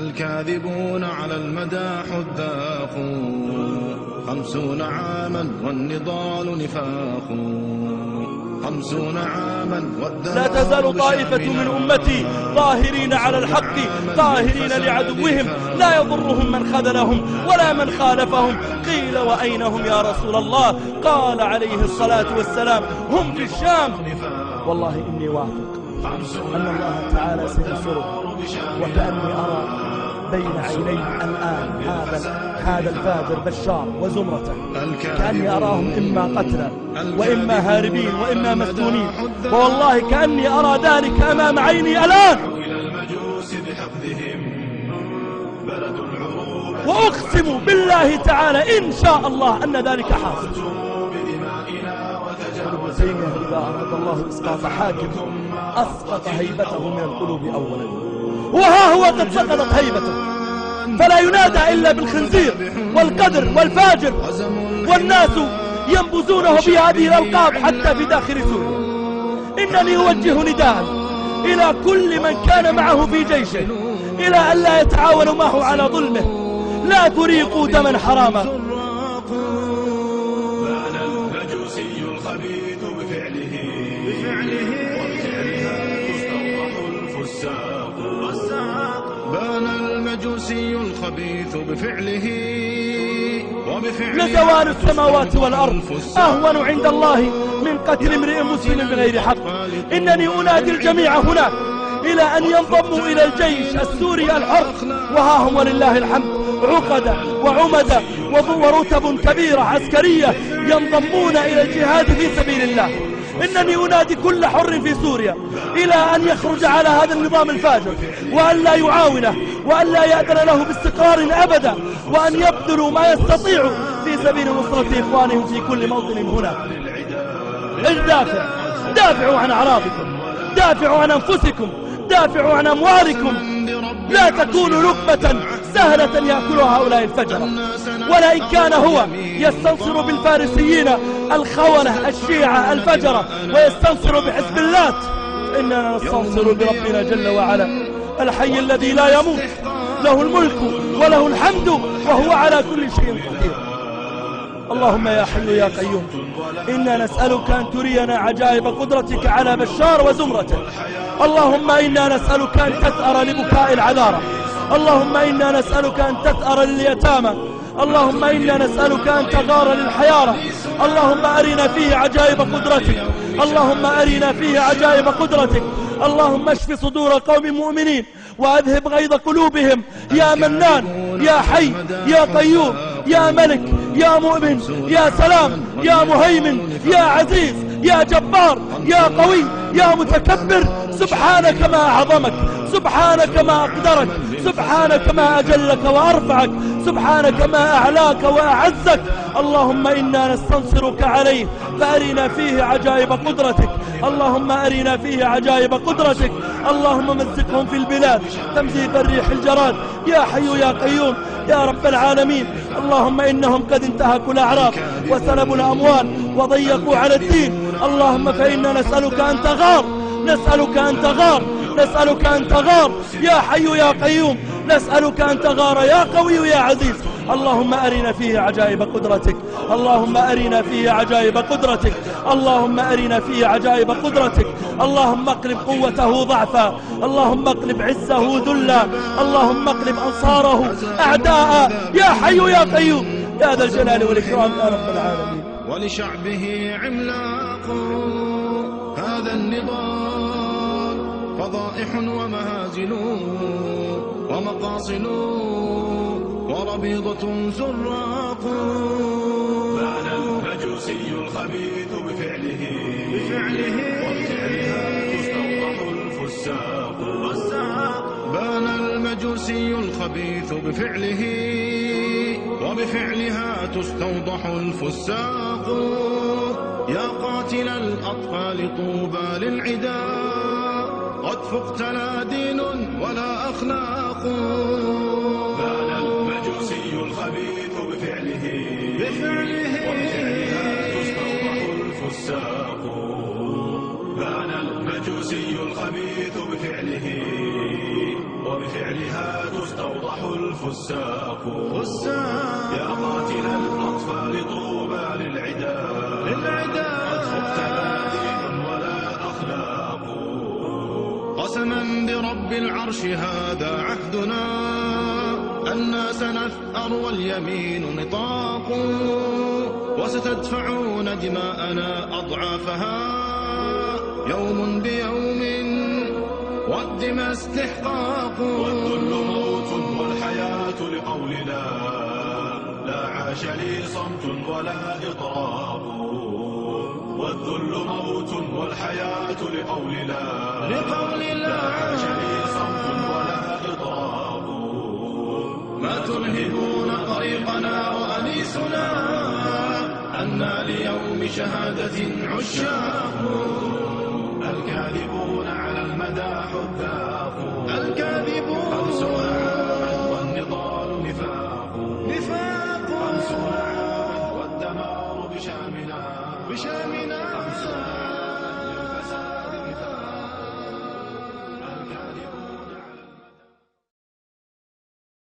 الكاذبون على المدى حذاق 50 عاما والنضال نفاق 50 عاما لا تزال طائفة من أمتي ظاهرين على الحق قاهرين لعدوهم لا يضرهم من خذلهم ولا من خالفهم. قيل وأين هم يا رسول الله؟ قال عليه الصلاة والسلام هم في الشام. والله إني واثق أن الله تعالى سينصره، وكأني أرى بين عينيه الآن هذا الفاجر بشار وزمرته، كأني أراهم إما قتلى وإما هاربين وإما مسجونين، والله كأني أرى ذلك أمام عيني الآن. وأقسم بالله تعالى إن شاء الله أن ذلك حاصل. ابن تيمية إذا أراد الله إسقاط حاكم أسقط هيبته من القلوب أولا، وها هو قد سقطت هيبته، فلا ينادى إلا بالخنزير والقدر والفاجر، والناس ينبذونه بهذه الألقاب حتى في داخل سوريا. إنني أوجه نداء إلى كل من كان معه في جيشه إلى أن لا يتعاونوا معه على ظلمه، لا تريقوا دما حراما. بان المجوسي الخبيث بفعله لزوال السماوات والأرض أهون عند الله من قتل امرئ مسلم بغير حق. إنني أنادي الجميع هنا إلى أن ينضموا إلى الجيش السوري الحر، وها هم ولله الحمد عقد وعمد ورتب كبيرة عسكرية ينضمون إلى الجهاد في سبيل الله. إنني أنادي كل حر في سوريا إلى أن يخرج على هذا النظام الفاجر، وأن لا يعاونه، وأن لا يأذن له باستقرار أبدا، وأن يبذلوا ما يستطيعوا في سبيل نصرة إخوانهم في كل موطن هنا. دافعوا عن أعراضكم، دافعوا عن أنفسكم، دافعوا عن أموالكم، لا تكونوا لقمة سهلة يأكلها هؤلاء الفجرة. ولئن كان هو يستنصر بالفارسيين الخونة الشيعة الفجرة ويستنصر بحزب الله، إننا نستنصر بربنا جل وعلا الحي الذي لا يموت، له الملك وله الحمد وهو على كل شيء قدير. اللهم يا حي يا قيوم، إنا نسألك أن ترينا عجائب قدرتك على بشار وزمرته. اللهم إنا نسألك أن تثأر لبكاء العذارى، اللهم إنا نسألك أن تثأر لليتامى، اللهم إنا نسألك أن تغار للحيارى. اللهم أرنا فيه عجائب قدرتك، اللهم أرنا فيه عجائب قدرتك. اللهم اشف صدور قوم مؤمنين وأذهب غيظ قلوبهم يا منان يا حي يا قيوم يا ملك يا مؤمن يا سلام يا مهيمن يا عزيز يا جبار يا قوي يا متكبر. سبحانك ما أعظمك، سبحانك ما أقدرك، سبحانك ما أجلك وأرفعك، سبحانك ما أعلاك وأعزك. اللهم إنا نستنصرك عليه فأرنا فيه عجائب قدرتك، اللهم أرنا فيه عجائب قدرتك. اللهم مزقهم في البلاد تمزيق الريح الجراد يا حي يا قيوم يا رب العالمين. اللهم إنهم قد انتهكوا الأعراض وسلبوا الأموال وضيقوا على الدين. اللهم فإنا نسألك أن تغار، نسألك أن تغار، نسألك أن تغار يا حي يا قيوم، نسألك أن تغار يا قوي يا عزيز. اللهم أرنا فيه عجائب قدرتك، اللهم أرنا فيه عجائب قدرتك، اللهم أرنا فيه عجائب قدرتك. اللهم اقلب قوته ضعفا، اللهم اقلب عزه ذلا، اللهم اقلب أنصاره أعداء يا حي يا قيوم يا ذا الجلال والإكرام يا رب العالمين. ولشعبه عملاق هذا النضال فضائح ومهازل ومقاصل وربيضة زراق. بان المجوسي الخبيث بفعله وبفعلها تستوضح الفساق. بان المجوسي الخبيث بفعله وبفعلها تستوضح الفساق. يا قاتل الأطفال طوبى للعدا قد فقت لا دين ولا أخلاق. بان المجوسي الخبيث بفعله وبفعلها تستوضح الفساق. بان المجوسي الخبيث بفعله وبفعلها تستوضح الفساق. يا قاتل الأطفال طوبى للعداء، قد خبت لا دين ولا أخلاق. قسما برب العرش هذا عهدنا أنا سنثأر واليمين نطاق، وستدفعون دماءنا أضعافها يوم بيوم والدماء استحقاق. والذل موت والحياة لقول لا عاش لي صمت ولا إطراق. والذل موت والحياة لقول لا عاش لي صمت ولا إطراق. ما تنهبون طريقنا وأنيسنا أنا ليوم شهادة عشاق.